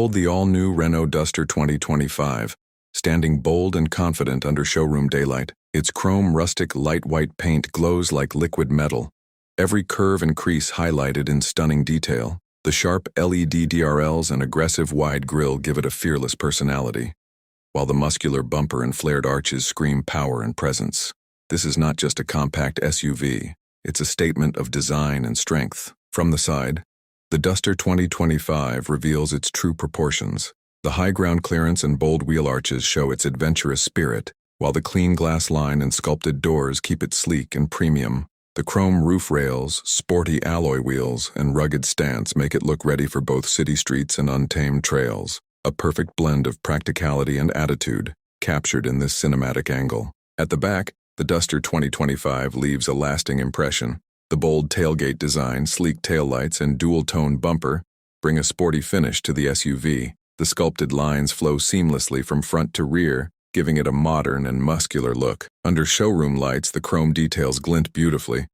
Behold the all-new Renault Duster 2025, standing bold and confident under showroom daylight. Its chrome rustic light white paint glows like liquid metal, every curve and crease highlighted in stunning detail. The sharp LED DRLs and aggressive wide grille give it a fearless personality, while the muscular bumper and flared arches scream power and presence. This is not just a compact SUV, it's a statement of design and strength. From the side, the Duster 2025 reveals its true proportions. The high ground clearance and bold wheel arches show its adventurous spirit, while the clean glass line and sculpted doors keep it sleek and premium. The chrome roof rails, sporty alloy wheels, and rugged stance make it look ready for both city streets and untamed trails. A perfect blend of practicality and attitude, captured in this cinematic angle. At the back, the Duster 2025 leaves a lasting impression. The bold tailgate design, sleek taillights, and dual-tone bumper bring a sporty finish to the SUV. The sculpted lines flow seamlessly from front to rear, giving it a modern and muscular look. Under showroom lights, the chrome details glint beautifully,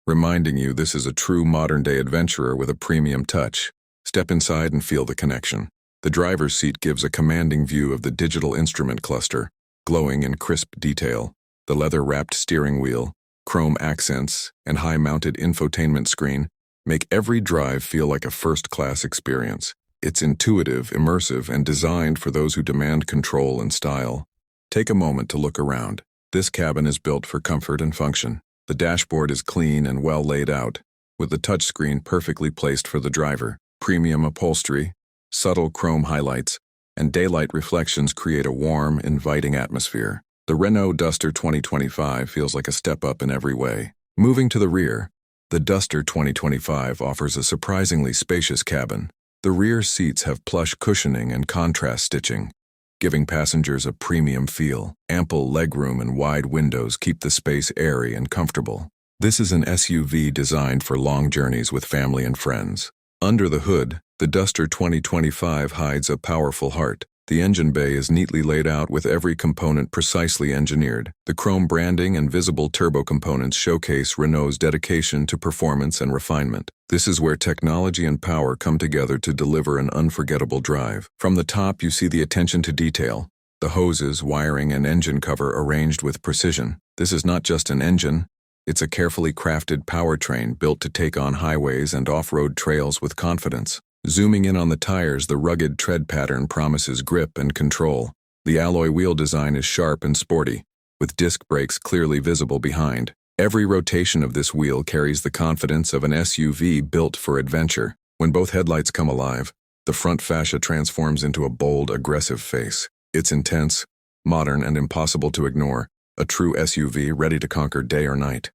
reminding you this is a true modern-day adventurer with a premium touch. Step inside and feel the connection. The driver's seat gives a commanding view of the digital instrument cluster, glowing in crisp detail. The leather-wrapped steering wheel, chrome accents, and high-mounted infotainment screen make every drive feel like a first-class experience. It's intuitive, immersive, and designed for those who demand control and style. Take a moment to look around. This cabin is built for comfort and function. The dashboard is clean and well laid out, with the touchscreen perfectly placed for the driver. Premium upholstery, subtle chrome highlights, and daylight reflections create a warm, inviting atmosphere. The Renault Duster 2025 feels like a step up in every way. Moving to the rear, the Duster 2025 offers a surprisingly spacious cabin. The rear seats have plush cushioning and contrast stitching, giving passengers a premium feel. Ample legroom and wide windows keep the space airy and comfortable. This is an SUV designed for long journeys with family and friends. Under the hood, the Duster 2025 hides a powerful heart. The engine bay is neatly laid out with every component precisely engineered. The chrome branding and visible turbo components showcase Renault's dedication to performance and refinement. This is where technology and power come together to deliver an unforgettable drive. From the top, you see the attention to detail. The hoses, wiring, and engine cover arranged with precision. This is not just an engine, it's a carefully crafted powertrain built to take on highways and off-road trails with confidence. Zooming in on the tires, the rugged tread pattern promises grip and control. The alloy wheel design is sharp and sporty, with disc brakes clearly visible behind. Every rotation of this wheel carries the confidence of an SUV built for adventure. When both headlights come alive, the front fascia transforms into a bold, aggressive face. It's intense, modern, and impossible to ignore, a true SUV ready to conquer day or night.